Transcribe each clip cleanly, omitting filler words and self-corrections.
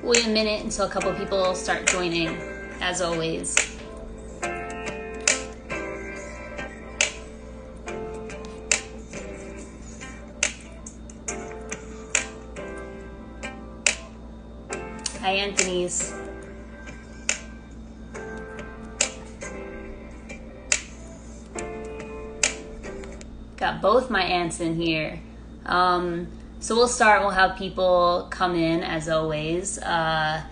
wait a minute until a couple of people start joining, as always. Hi, Anthony's. Got both my aunts in here. So we'll start. We'll have people come in as always. Hi,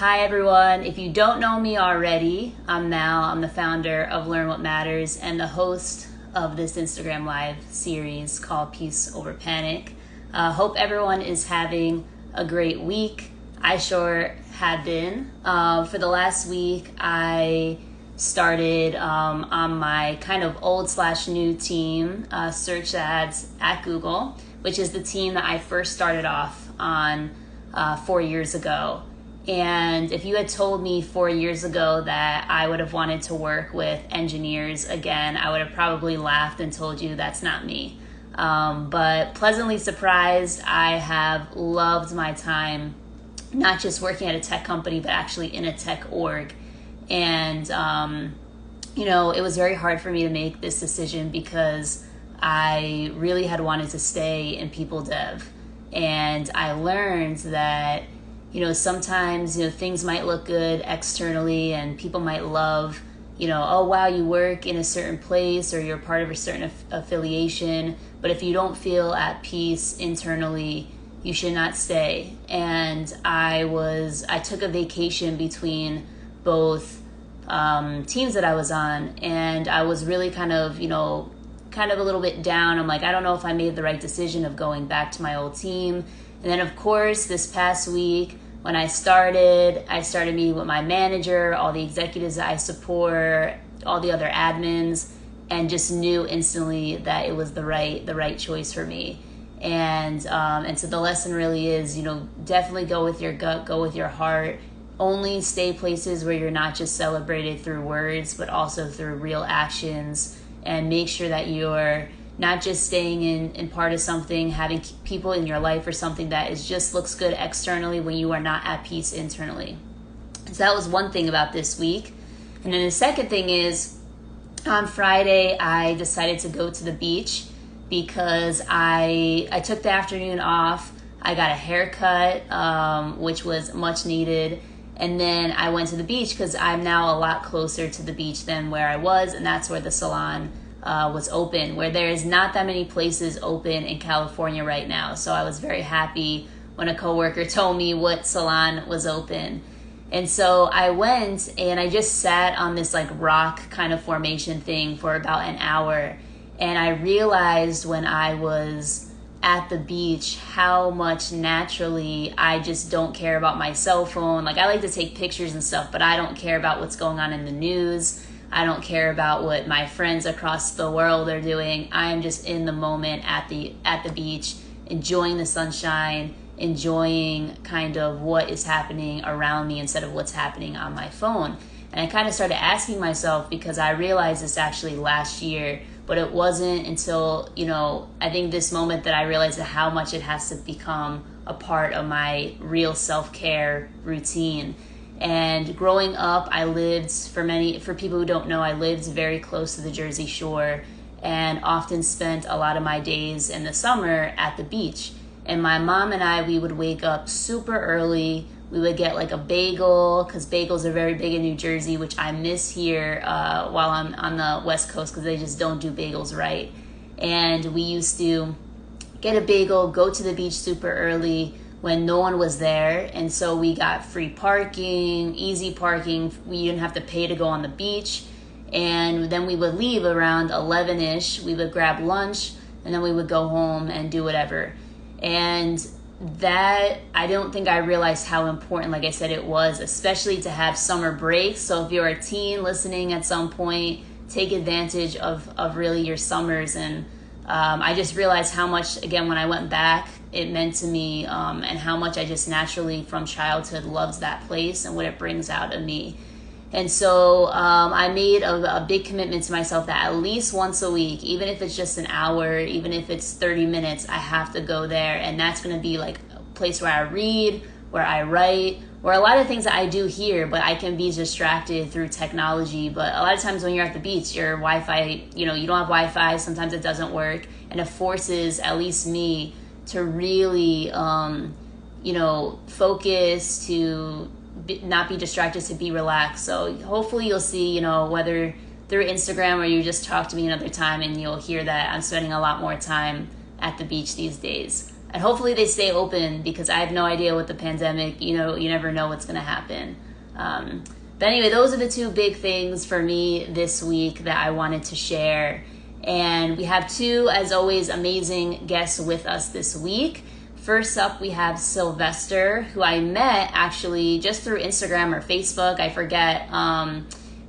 everyone. If you don't know me already, I'm Mal. I'm the founder of Learn What Matters and the host of this Instagram Live series called Peace Over Panic. Hope everyone is having a great week. I sure have been. For the last week, I started on my kind of old/new team, search ads at Google, which is the team that I first started off on 4 years ago. And if you had told me 4 years ago that I would have wanted to work with engineers again, I would have probably laughed and told you that's not me. But pleasantly surprised, I have loved my time, not just working at a tech company, but actually in a tech org. And, it was very hard for me to make this decision because I really had wanted to stay in people dev. And I learned that, sometimes, things might look good externally and people might love, oh, wow, you work in a certain place or you're part of a certain affiliation. But if you don't feel at peace internally, you should not stay. And I took a vacation between both teams that I was on, and I was really kind of a little bit down. I'm like, I don't know if I made the right decision of going back to my old team. And then of course this past week when I started meeting with my manager, all the executives that I support, all the other admins, and just knew instantly that it was the right choice for me. And so the lesson really is, definitely go with your gut, go with your heart. Only stay places where you're not just celebrated through words, but also through real actions. And make sure that you're not just staying in part of something, having people in your life or something that just looks good externally when you are not at peace internally. So that was one thing about this week. And then the second thing is, on Friday, I decided to go to the beach because I took the afternoon off. I got a haircut, which was much needed. And then I went to the beach because I'm now a lot closer to the beach than where I was. And that's where the salon was open, where there's not that many places open in California right now. So I was very happy when a coworker told me what salon was open. And so I went and I just sat on this like rock kind of formation thing for about an hour. And I realized when I was at the beach how much naturally I just don't care about my cell phone. Like, I like to take pictures and stuff, but I don't care about what's going on in the news. I don't care about what my friends across the world are doing. I'm just in the moment at the beach, enjoying the sunshine, enjoying kind of what is happening around me instead of what's happening on my phone. And I kind of started asking myself, because I realized this actually last year, but it wasn't until, I think this moment that I realized how much it has to become a part of my real self-care routine. And growing up, I lived, for people who don't know, I lived very close to the Jersey Shore and often spent a lot of my days in the summer at the beach. And my mom and I, we would wake up super early. We would get like a bagel, because bagels are very big in New Jersey, which I miss here while I'm on the West Coast, because they just don't do bagels right. And we used to get a bagel, go to the beach super early when no one was there. And so we got free parking, easy parking. We didn't have to pay to go on the beach. And then we would leave around 11-ish. We would grab lunch, and then we would go home and do whatever. And that, I don't think I realized how important, like I said, it was, especially to have summer breaks. So if you're a teen listening at some point, take advantage of really your summers. And I just realized how much, again, when I went back, it meant to me, and how much I just naturally from childhood loved that place and what it brings out of me. And so I made a big commitment to myself that at least once a week, even if it's just an hour, even if it's 30 minutes, I have to go there. And that's going to be like a place where I read, where I write, or a lot of things that I do here, but I can be distracted through technology. But a lot of times when you're at the beach, your Wi-Fi, you know, you don't have Wi-Fi, sometimes it doesn't work, and it forces at least me to really, you know, focus, to not be distracted, to be relaxed. So hopefully you'll see, you know, whether through Instagram or you just talk to me another time, and you'll hear that I'm spending a lot more time at the beach these days. And hopefully they stay open, because I have no idea with the pandemic, you know, you never know what's going to happen. But anyway, those are the two big things for me this week that I wanted to share. And we have two, as always, amazing guests with us this week. First up, we have Sylvester, who I met actually just through Instagram or Facebook, I forget.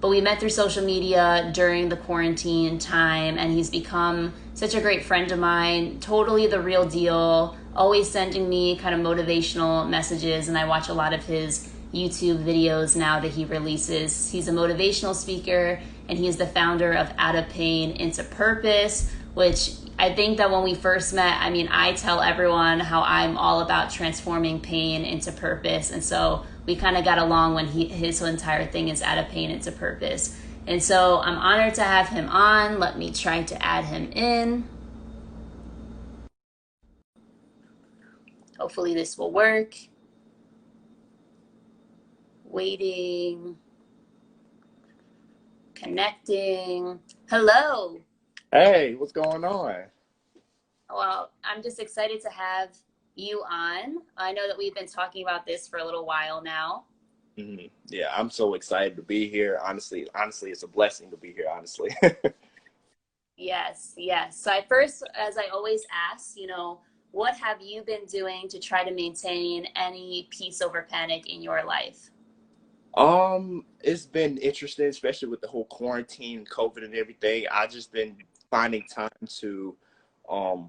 But we met through social media during the quarantine time, and he's become such a great friend of mine, totally the real deal, always sending me kind of motivational messages, and I watch a lot of his YouTube videos now that he releases. He's a motivational speaker, and he is the founder of Out of Pain into Purpose, which I think that when we first met, I mean, I tell everyone how I'm all about transforming pain into purpose. And so we kind of got along when his entire thing is Out of Pain into Purpose. And so I'm honored to have him on. Let me try to add him in. Hopefully this will work. Waiting. Connecting. Hello. Hey, what's going on? Well, I'm just excited to have you on. I know that we've been talking about this for a little while now. Yeah, I'm so excited to be here. Honestly, it's a blessing to be here, honestly. Yes, yes. So I first, as I always ask, you know, what have you been doing to try to maintain any peace over panic in your life? It's been interesting, especially with the whole quarantine, COVID and everything. I just been finding time to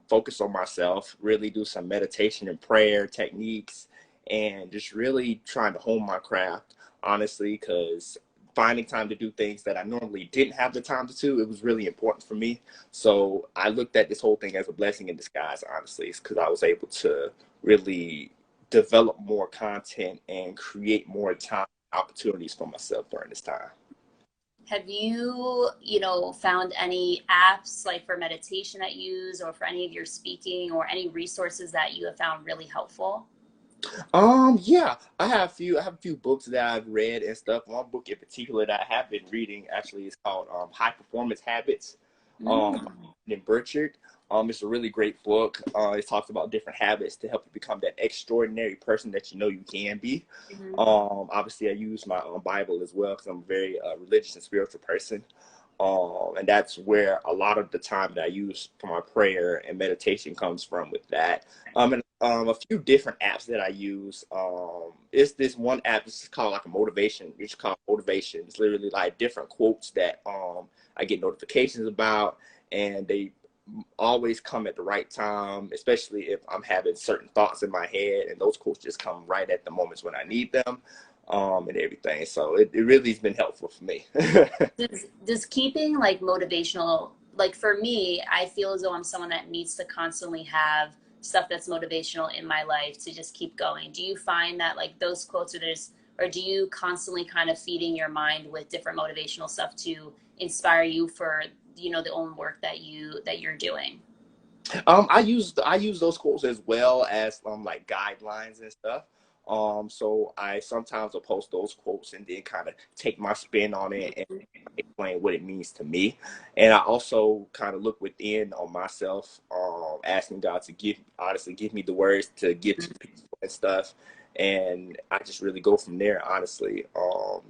focus on myself, really do some meditation and prayer techniques, and just really trying to hone my craft, honestly, because finding time to do things that I normally didn't have the time to do, it was really important for me. So I looked at this whole thing as a blessing in disguise, honestly, because I was able to really develop more content and create more time opportunities for myself during this time. Have you, you know, found any apps like for meditation that you use, or for any of your speaking, or any resources that you have found really helpful? Yeah, I have a few books that I've read and stuff. One book in particular that I have been reading actually is called High Performance Habits, Mm. in Burchard. It's a really great book. It talks about different habits to help you become that extraordinary person that you know you can be. Mhm. Obviously, I use my Bible as well because I'm a very religious and spiritual person. And that's where a lot of the time that I use for my prayer and meditation comes from with that. And a few different apps that I use. It's this one app. It's called like a motivation. It's called motivation. It's literally like different quotes that I get notifications about, and they always come at the right time, especially if I'm having certain thoughts in my head, and those quotes just come right at the moments when I need them, and everything. So it really has been helpful for me. Does keeping like motivational, like for me, I feel as though I'm someone that needs to constantly have stuff that's motivational in my life to just keep going. Do you find that like those quotes, or do you constantly kind of feeding your mind with different motivational stuff to inspire you for, you know, the own work that you're doing? I use those quotes as well as like guidelines and stuff. So I sometimes will post those quotes and then kind of take my spin on it and explain what it means to me. And I also kind of look within on myself, asking God to give me the words to give to people and stuff. And I just really go from there, honestly.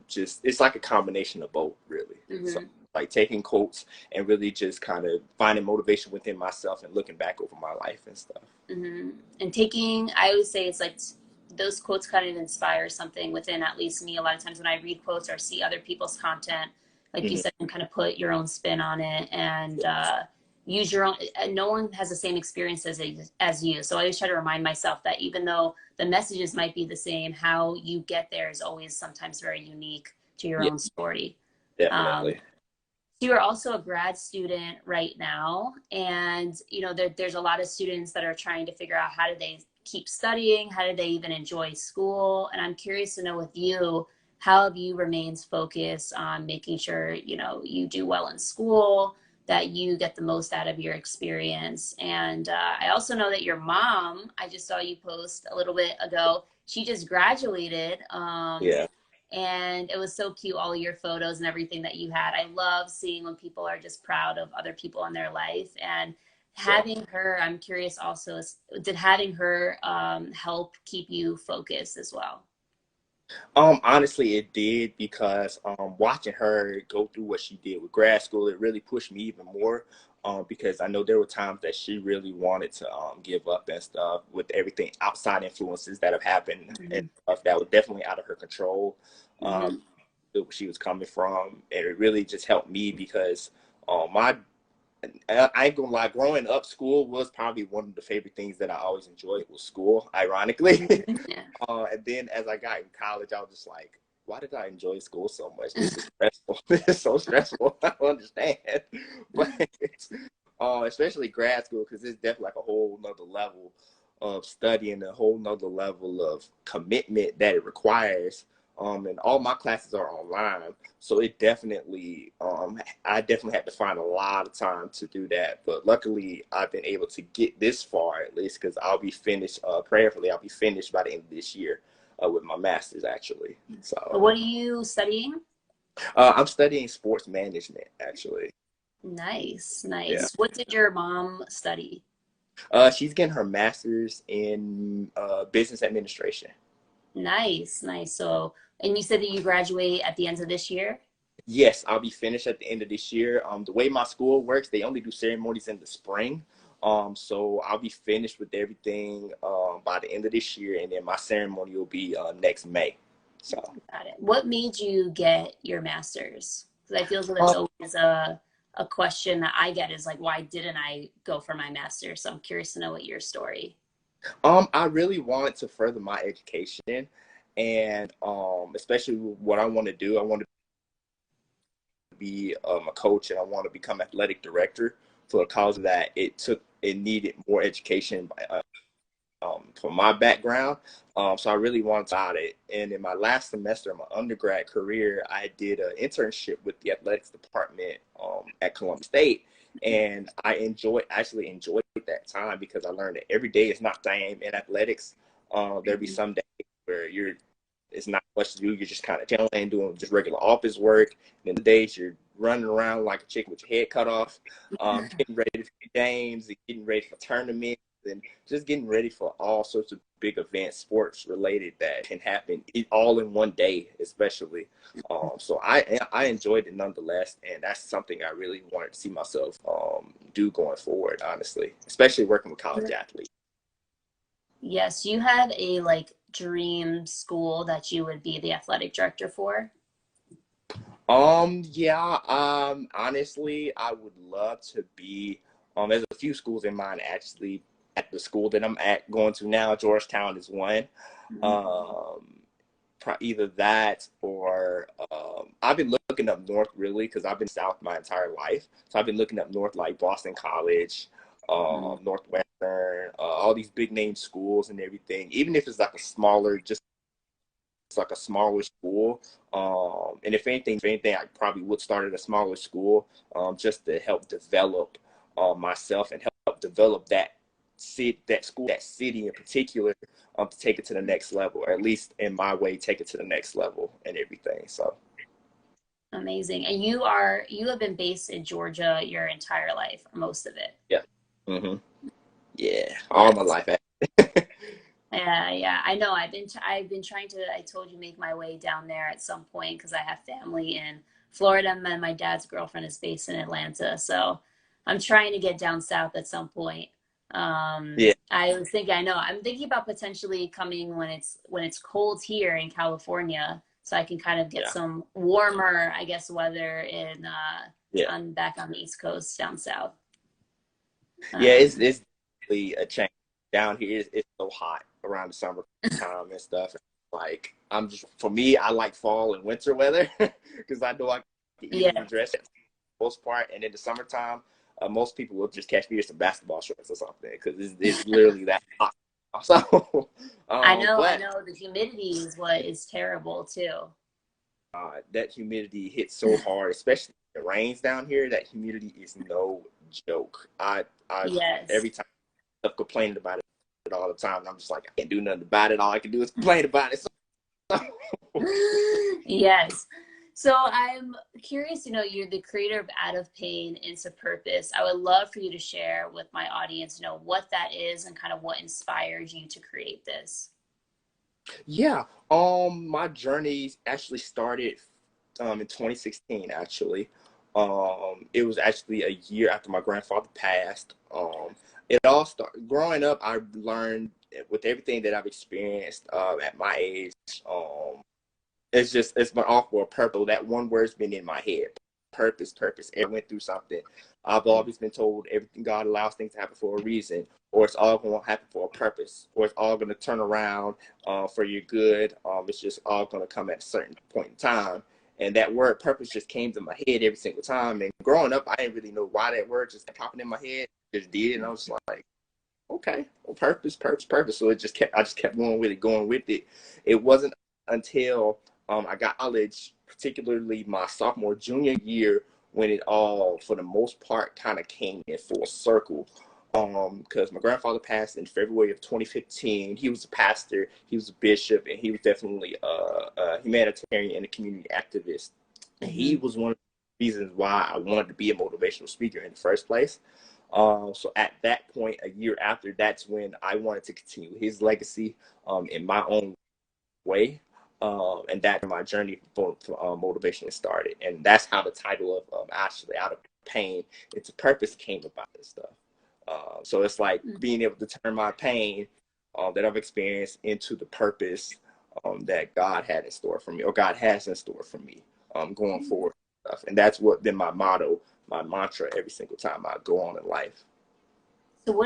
Just it's like a combination of both, really. So Mm-hmm. like taking quotes and really just kind of finding motivation within myself and looking back over my life and stuff. Mm-hmm. And taking, I always say it's like those quotes kind of inspire something within at least me. A lot of times when I read quotes or see other people's content, like you Mhm. said, and kind of put your own spin on it, and use your own. And no one has the same experience as you. So I always try to remind myself that even though the messages might be the same, how you get there is always sometimes very unique to your Yeah, own story. Um, definitely. So you're also a grad student right now, and there's a lot of students that are trying to figure out how do they keep studying, how do they even enjoy school, and I'm curious to know with you, how have you remained focused on making sure you do well in school, that you get the most out of your experience. And I also know that your mom, I just saw you post a little bit ago, she just graduated. Yeah. And it was so cute, all your photos and everything that you had. I love seeing when people are just proud of other people in their life. And Yeah. having her, I'm curious also, did having her help keep you focused as well? Honestly, it did because watching her go through what she did with grad school, it really pushed me even more. Because I know there were times that she really wanted to give up and stuff with everything outside influences that have happened and Mm-hmm. stuff that was definitely out of her control. Um, Mm-hmm. where she was coming from, and it really just helped me because my I ain't gonna lie, growing up, school was probably one of the favorite things that I always enjoyed was school, ironically. Yeah. And then as I got in college, I was just like, why did I enjoy school so much? This is stressful. This is so stressful. I don't understand. But especially grad school, because it's definitely like a whole nother level of studying, a whole nother level of commitment that it requires. And all my classes are online. So it definitely, I definitely had to find a lot of time to do that. But luckily, I've been able to get this far at least because I'll be finished, prayerfully, I'll be finished by the end of this year with my master's actually. So What are you studying? I'm studying sports management actually. Nice, Yeah. nice. What did your mom study? She's getting her master's in business administration. Nice, nice. So, and you said that you graduate at the end of this year? Yes, I'll be finished at the end of this year. The way my school works, they only do ceremonies in the spring. So I'll be finished with everything by the end of this year, and then my ceremony will be next May. So, Got it. What made you get your master's? Because I feel as though that's um, always a question that I get is like, why didn't I go for my master's? So I'm curious to know what your story. I really wanted to further my education, and especially what I want to do. I want to be a coach, and I want to become athletic director for a cause that it needed more education from my background. So I really wanted to out it. And in my last semester of my undergrad career, I did an internship with the athletics department at Columbia State. And actually enjoyed that time because I learned that every day is not the same in athletics. There'll be Mhm. some days where it's not much to do. You're just kind of chilling, doing just regular office work. And then the days you're running around like a chicken with your head cut off, getting ready for games, and getting ready for tournaments, and just getting ready for all sorts of big events, sports related that can happen all in one day, especially. So I enjoyed it nonetheless, and that's something I really wanted to see myself do going forward. Honestly, especially working with college athletes. Yes, you have a like dream school that you would be the athletic director for. Yeah, honestly, I would love to be, there's a few schools in mind actually at the school that I'm at going to now. Georgetown is one. Mhm. Um, Either that or I've been looking up north really because I've been south my entire life. So I've been looking up north like Boston College, Mhm. Northwestern, all these big name schools and everything. Even if it's like a smaller, just like a smaller school. And if anything, I probably would start at a smaller school just to help develop myself and help develop that city in particular, to take it to the next level, or at least in my way, take it to the next level and everything. So, Amazing. And you have been based in Georgia your entire life, or most of it. yeah. hmm Yeah. All my Yes. life. Yeah, yeah, I know. I've been trying to, I told you, make my way down there at some point because I have family in Florida and then my dad's girlfriend is based in Atlanta. So I'm trying to get down south at some point. Yeah. I know, I'm thinking about potentially coming when it's cold here in California, so I can kind of get Yeah. some warmer, I guess, weather Yeah. on back on the East Coast down south. Yeah. It's, Um, it's definitely a change down here. It's so hot around the summertime and stuff. Like for me, I like fall and winter weather because I know I can yeah. easily dress. most part. And in the summertime, most people will just catch me in some basketball shorts or something because it's literally that hot. So, I but know the humidity is what is terrible too. that humidity hits so hard, especially if it rains down here. That humidity is no joke. I Yes. every time I'm complaining about it all the time, and I'm just like, I can't do nothing about it. All I can do is complain about it. So, Yes. So I'm curious to know, you're the creator of Out of Pain into Purpose. I would love for you to share with my audience, what that is and kind of what inspired you to create this. yeah, my journey actually started in 2016. Actually, it was actually a year after my grandfather passed. It all started growing up. I learned with everything that I've experienced at my age. Um, it's been all for a purpose. That one word's been in my head. Purpose, purpose. I went through something. I've always been told everything God allows things to happen for a reason, or it's all going to happen for a purpose, or it's all going to turn around for your good. It's just all going to come at a certain point in time. And that word purpose just came to my head every single time. And growing up, I didn't really know why that word just kept popping in my head. It just did, and I was like, okay, well, purpose, purpose, purpose. So I just kept going with it. It wasn't until I got college, particularly my sophomore, junior year, when it all, for the most part, kind of came in full circle. Because my grandfather passed in February of 2015. He was a pastor, he was a bishop, and he was definitely a humanitarian and a community activist. And he Mm-hmm. was one of the reasons why I wanted to be a motivational speaker in the first place. So at that point, a year after, that's when I wanted to continue his legacy in my own way. And that my journey for motivation started. And that's how the title of actually Out of Pain into Purpose came about and stuff. So it's like being able to turn my pain that I've experienced into the purpose that God had in store for me, or God has in store for me going forward. And that's what been my motto, my mantra every single time I go on in life. So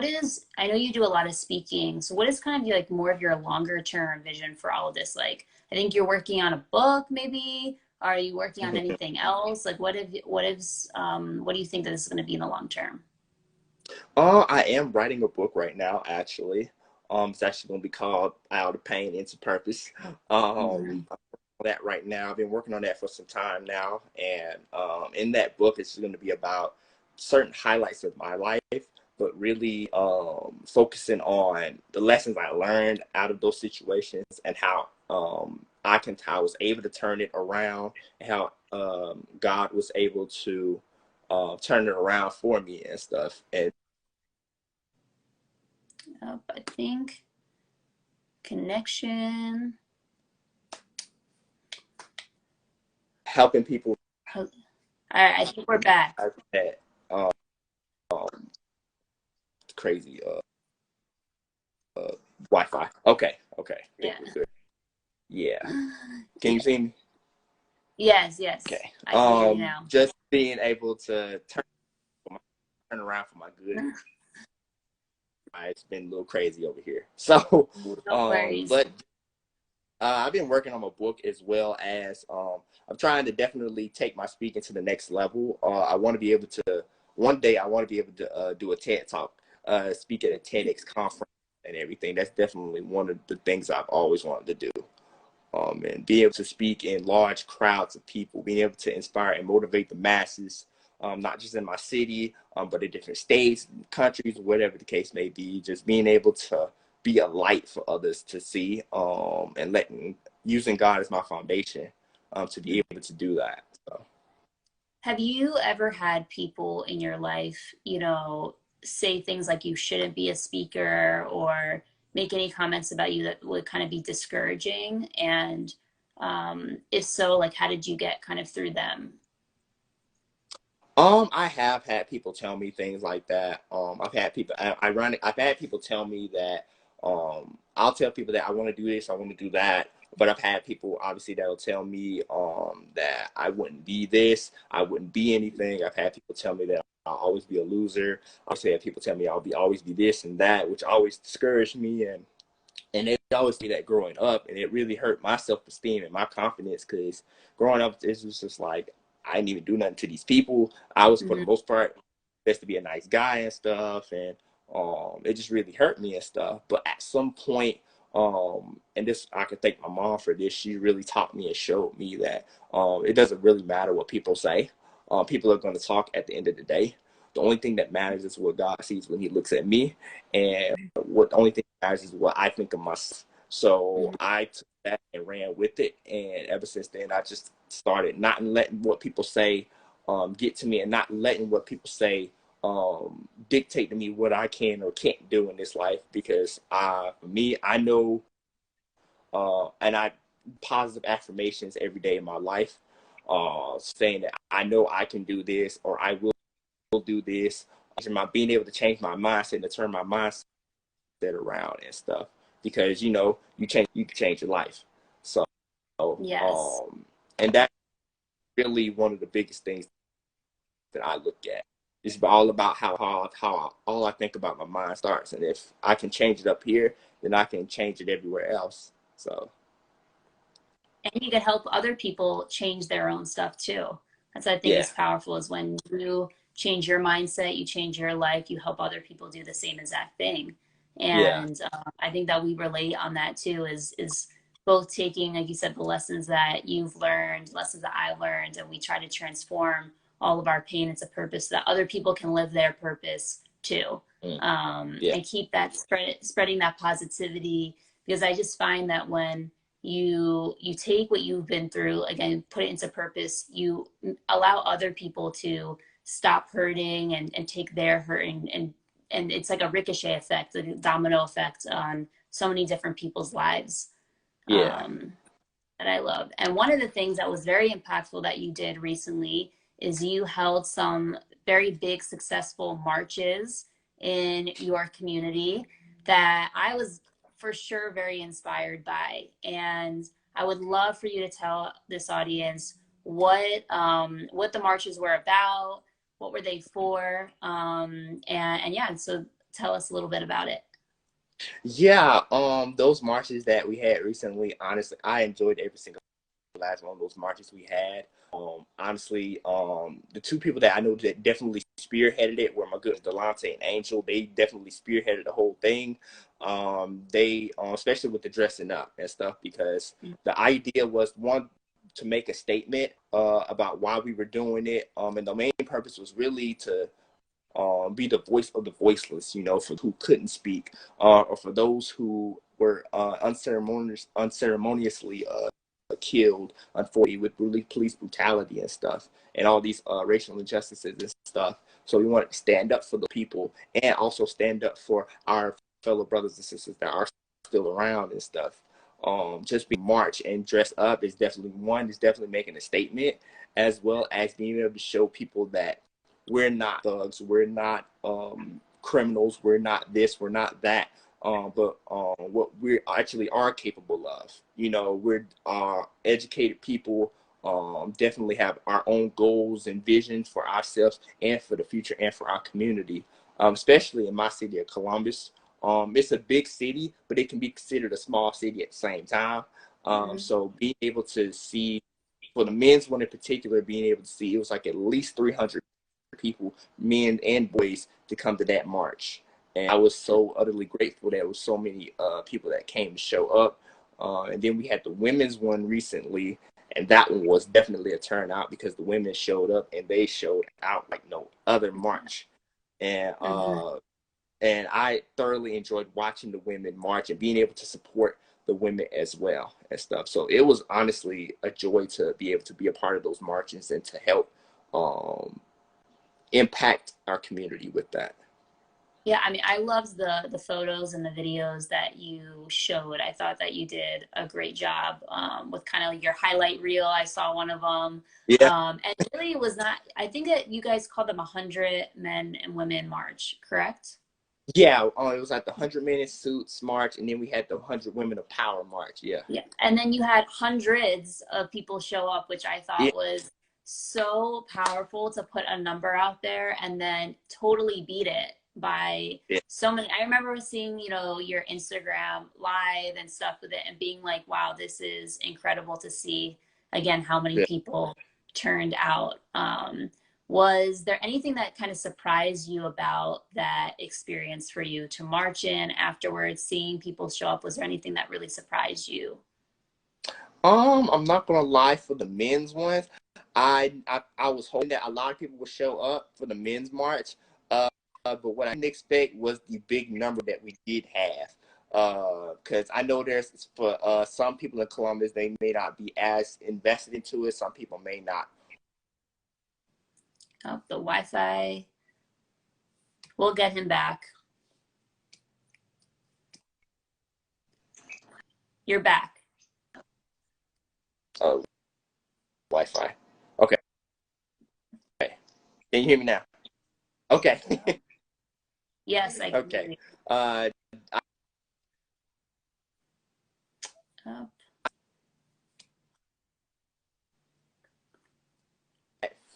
I know you do a lot of speaking. So what is kind of like more of your longer term vision for all of this? Like, I think you're working on a book, maybe. Are you working on anything else? Like, what do you think that this is going to be in the long term? I am writing a book right now, actually. It's actually going to be called Out of Pain into Purpose. Mm-hmm. That right now. I've been working on that for some time now, and in that book, it's going to be about certain highlights of my life, but really focusing on the lessons I learned out of those situations and how I was able to turn it around, and how God was able to turn it around for me and stuff, and I think connection. helping people All right, I think we're back. that crazy Wi-Fi. Okay, okay, I think Yeah. we're good. Yeah. Can you Yeah. see me? Yes, yes. Okay. I can hear you now. Just being able to turn around for my good. It's been a little crazy over here. So, No worries. but I've been working on my book as well as I'm trying to definitely take my speaking to the next level. I want to be able to one day I want to be able to do a TED talk, speak at a TEDx conference and everything. That's definitely one of the things I've always wanted to do. And be able to speak in large crowds of people, being able to inspire and motivate the masses, not just in my city, but in different states, countries, whatever the case may be. Just being able to be a light for others to see, and using God as my foundation to be able to do that. So. Have you ever had people in your life, say things like you shouldn't be a speaker or make any comments about you that would kind of be discouraging? And if so, like, how did you get kind of through them? I have had people tell me things like that. I've had people, ironic, I've had people tell me that, I'll tell people that I want to do this, I want to do that. But I've had people obviously that'll tell me, that I wouldn't be this, I wouldn't be anything. I've had people tell me that I'll always be a loser. I've had people tell me always be this and that, which always discouraged me. And they always see that growing up, and it really hurt my self-esteem and my confidence because growing up, it was just like, I didn't even do nothing to these people. I was, for the Hmm. most part, best to be a nice guy and stuff, and it just really hurt me and stuff. But at some point, and this, I can thank my mom for this. She really taught me and showed me that it doesn't really matter what people say. People are going to talk at the end of the day. The only thing that matters is what God sees when He looks at me, and what the only thing that matters is what I think of myself. So Hmm. I took that and ran with it, and ever since then, I just started not letting what people say get to me, and not letting what people say dictate to me what I can or can't do in this life. Because for me, I know, and I positive affirmations every day in my life, saying that I know I can do this, or I will do this. My being able to change my mindset and to turn my mindset around and stuff, because you can change your life. So Yes. and that's really one of the biggest things that I look at. It's all about how all I think about my mind starts, and if I can change it up here, then I can change it everywhere else. So And you can help other people change their own stuff too. That's what I think yeah, is powerful, is when you change your mindset, you change your life, you help other people do the same exact thing. yeah, And I think that we relate on that too, is both taking, like you said, the lessons that you've learned, lessons that I learned, and we try to transform all of our pain into purpose so that other people can live their purpose too. mm, yeah, And keep that spreading that positivity, because I just find that when you take what you've been through, again, put it into purpose, you allow other people to stop hurting and take their hurt, and it's like a ricochet effect, a domino effect on so many different people's lives, yeah, um, that I love. And one of the things that was very impactful that you did recently is you held some very big successful marches in your community that I was for sure very inspired by. And I would love for you to tell this audience what the marches were about, what were they for, and yeah, so tell us a little bit about it. yeah. Those marches that we had recently, honestly, I enjoyed every single last one of those marches we had. Honestly, the two people that I know that definitely spearheaded it were my good Delonte and Angel. They definitely spearheaded the whole thing. They, especially with the dressing up and stuff, because the idea was, one, to make a statement about why we were doing it. And the main purpose was really to be the voice of the voiceless, for who couldn't speak, or for those who were unceremoniously killed, unfortunately, with police brutality and stuff, and all these racial injustices and stuff. So we wanted to stand up for the people, and also stand up for our fellow brothers and sisters that are still around and stuff. Just being march and dress up is definitely one. Is definitely making a statement, as well as being able to show people that we're not thugs, we're not criminals, we're not this, we're not that. But what we actually are capable of. We're educated people, definitely have our own goals and visions for ourselves and for the future and for our community, especially in my city of Columbus. It's a big city, but it can be considered a small city at the same time. Mm-hmm. So being able to see, for the men's one in particular, being able to see, it was like at least 300 people, men and boys, to come to that march. And I was so utterly grateful that there was so many people that came to show up. And then we had the women's one recently, and that one was definitely a turnout, because the women showed up and they showed out like no other march. And Mm-hmm. and I thoroughly enjoyed watching the women march and being able to support the women as well and stuff. So it was honestly a joy to be able to be a part of those marches and to help um, impact our community with that. Yeah, I mean, I loved the photos and the videos that you showed. I thought that you did a great job with kind of like your highlight reel. I saw one of them, Yeah, and really it was not. I think that you guys called them 100 Men and Women March, correct? yeah. It was like the 100 minute suits march, and then we had the 100 women of power march. Yeah, Yeah, and then you had hundreds of people show up, which I yeah, thought was so powerful to put a number out there and then totally beat it by yeah, so many. I remember seeing, your Instagram live and stuff with it and being like, wow, this is incredible to see again how many yeah. people turned out. Was there anything that kind of surprised you about that experience for you to march in afterwards, seeing people show up? Was there anything that really surprised you? I'm not gonna lie, for the men's ones, I was hoping that a lot of people would show up for the men's march. But what I didn't expect was the big number that we did have. Because I know there's for some people in Columbus, they may not be as invested into it. Some people may not. Oh, the Wi-Fi. We'll get him back. You're back. Uh, Wi-Fi. Okay. Okay. Can you hear me now? Okay. Yes, I can hear Okay. you. Uh, Oh,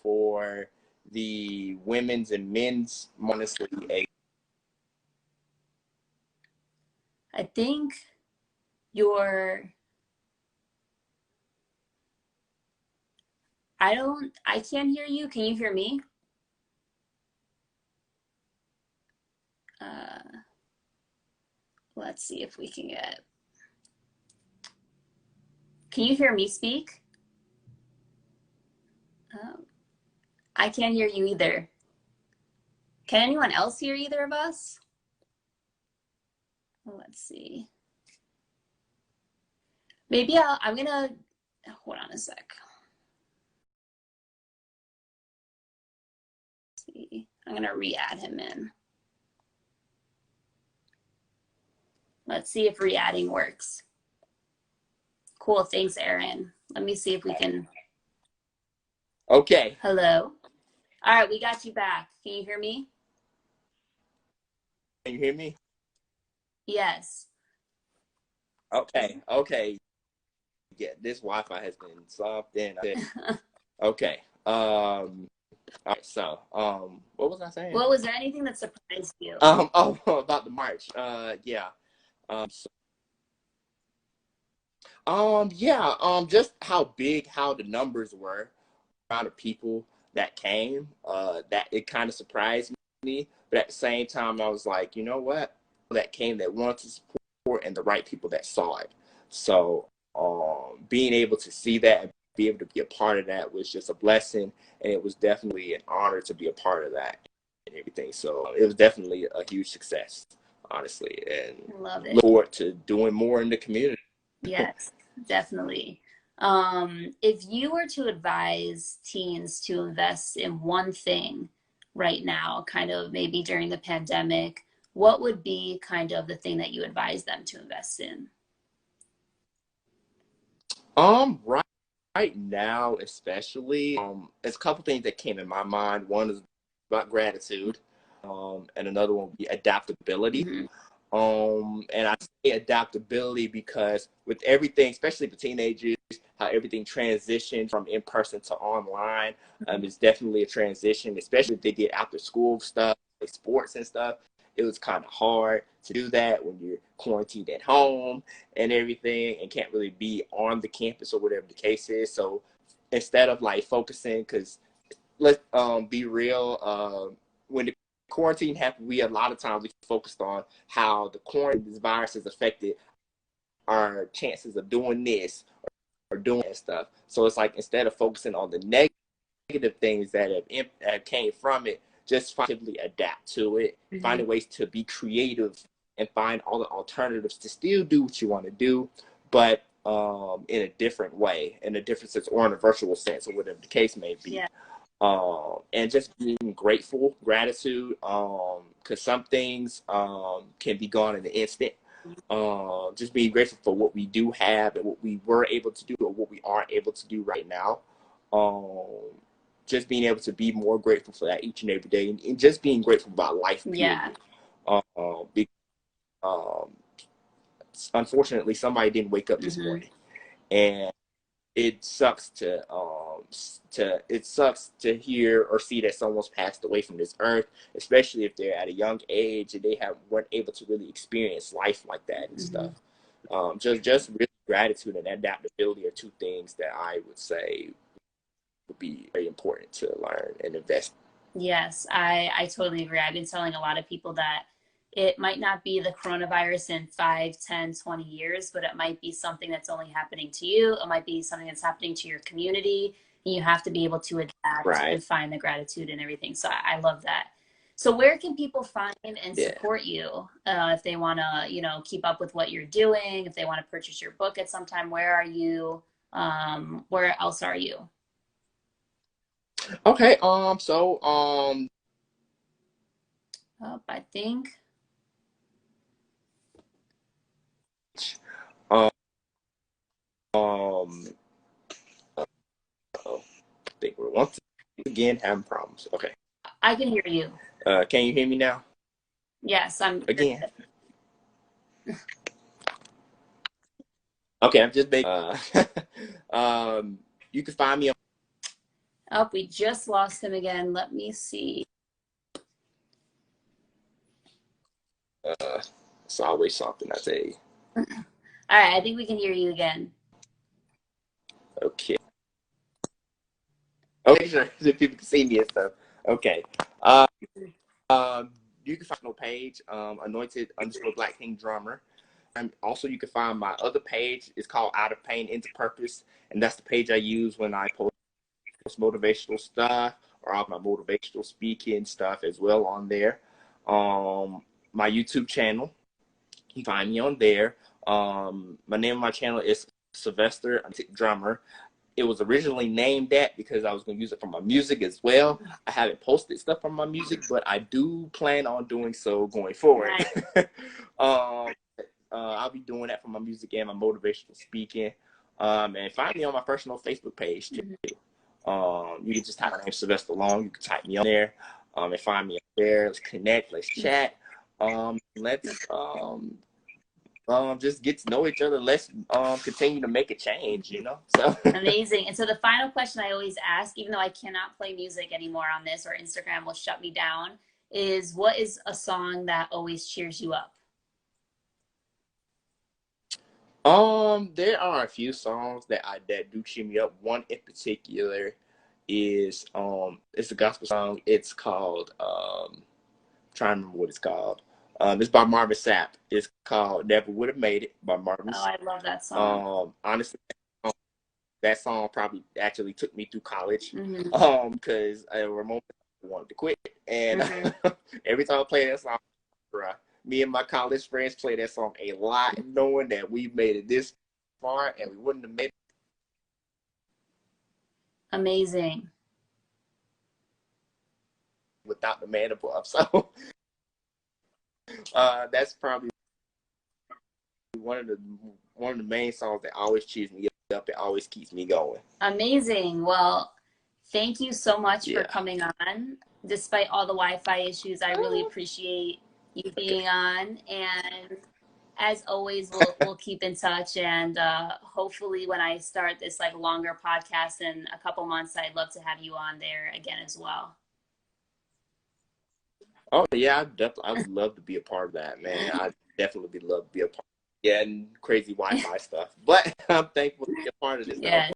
for the women's and men's, honestly, I think you're, I can't hear you. Can you hear me? Uh, let's see if we can get, can you hear me speak? Oh, I can't hear you either. Can anyone else hear either of us? Let's see. Maybe I'm gonna, hold on a sec. Let's see. I'm gonna re-add him in. Let's see if re-adding works. Cool, thanks, Aaron. Let me see if we can. okay. Hello. All right, we got you back. Can you hear me? Can you hear me? Yes. Okay. Okay. Yeah, this Wi-Fi has been something. Okay. All right. So, what was I saying? Well, was there anything that surprised you? Oh, about the march. Yeah. So, yeah. Just how the numbers were, amount of people that came. That it kind of surprised me, but at the same time, I was like, you know what? That came that wanted to support, and the right people that saw it. So, being able to see that and be able to be a part of that was just a blessing, and it was definitely an honor to be a part of that and everything. So it was definitely a huge success, honestly, and Love it. look forward to doing more in the community. Yes, definitely. If you were to advise teens to invest in one thing right now, kind of maybe during the pandemic, what would be kind of the thing that you advise them to invest in? Right, right now, especially, there's a couple things that came in my mind. One is about gratitude, and another one would be adaptability. Mm-hmm. And I say adaptability because with everything, especially for teenagers, how everything transitioned from in person to online, it's definitely a transition, especially if they did after school stuff, like sports and stuff. It was kind of hard to do that when you're quarantined at home and everything and can't really be on the campus or whatever the case is. So instead of like focusing, because let's be real, when the quarantine happened, we a lot of times we focused on how the quarantine, this virus has affected our chances of doing this or doing that stuff. So it's like instead of focusing on the negative things that have came from it, just finally adapt to it, Mm-hmm. finding ways to be creative and find all the alternatives to still do what you want to do, but in a different way, in a different sense, or in a virtual sense, or whatever the case may be. Yeah. And just being grateful, gratitude, because some things can be gone in an instant. Just being grateful for what we do have and what we were able to do or what we aren't able to do right now. Um, just being able to be more grateful for that each and every day, and just being grateful about life, Yeah. period. Because, unfortunately, somebody didn't wake up this Mm-hmm. morning, and it sucks to hear or see that someone's passed away from this earth, especially if they're at a young age and they weren't able to really experience life like that and Mm-hmm. stuff. Just really gratitude and adaptability are two things that I would say would be very important to learn and invest. Yes, I totally agree. I've been telling a lot of people that it might not be the coronavirus in 5, 10, 20 years, but it might be something that's only happening to you. It might be something that's happening to your community. And you have to be able to adapt Right. and find the gratitude and everything. So I love that. So where can people find and Yeah. support you if they want to, keep up with what you're doing, if they want to purchase your book at some time? Where are you? Where else are you? Okay. So Oh, I think. um um I think we're once again having problems. Okay. I can hear you. Can you hear me now? Yes, I'm. Again. Okay, I'm just making. You can find me on. Oh, we just lost him again. Let me see. It's always something I tell you. All right, I think we can hear you again. Okay. Okay, sure. So people can see me and stuff. Okay. Uh, you can find no page, anointed_Black King Drummer. And also, you can find my other page. It's called Out of Pain into Purpose, and that's the page I use when I post motivational stuff or all my motivational speaking stuff as well on there. My YouTube channel, you can find me on there. My name of my channel is Sylvester Drummer. It was originally named that because I was going to use it for my music as well. I haven't posted stuff from my music, but I do plan on doing so going forward. Right. I'll be doing that for my music and my motivational speaking. And find me on my personal Facebook page too. You can just type my name Sylvester Long. You can type me on there and find me up there. Let's connect. Let's chat. Let's just get to know each other. Let's continue to make a change, So Amazing. And so the final question I always ask, even though I cannot play music anymore on this or Instagram will shut me down, is what is a song that always cheers you up? There are a few songs that do cheer me up. One in particular is it's a gospel song. It's called trying to remember what it's called. It's by Marvin Sapp. It's called Never Would Have Made It by Marvin Oh, Sapp. I love that song. Honestly, that song probably actually took me through college. Mm-hmm. Because there were moments I wanted to quit, and Mm-hmm. every time I play that song, me and my college friends play that song a lot, knowing that we made it this far and we wouldn't have made it Amazing. without the man above. So that's probably one of the main songs that always cheers me up. It always keeps me going. Amazing. Well, thank you so much for Yeah. coming on. Despite all the Wi-Fi issues, I really appreciate you being on. And as always, we'll keep in touch. And hopefully, when I start this like longer podcast in a couple months, I'd love to have you on there again as well. Oh yeah, I would love to be a part of that, man. I definitely would love to be a part. Yeah, and crazy Wi-Fi stuff. But I'm thankful to be a part of this, though. Yeah.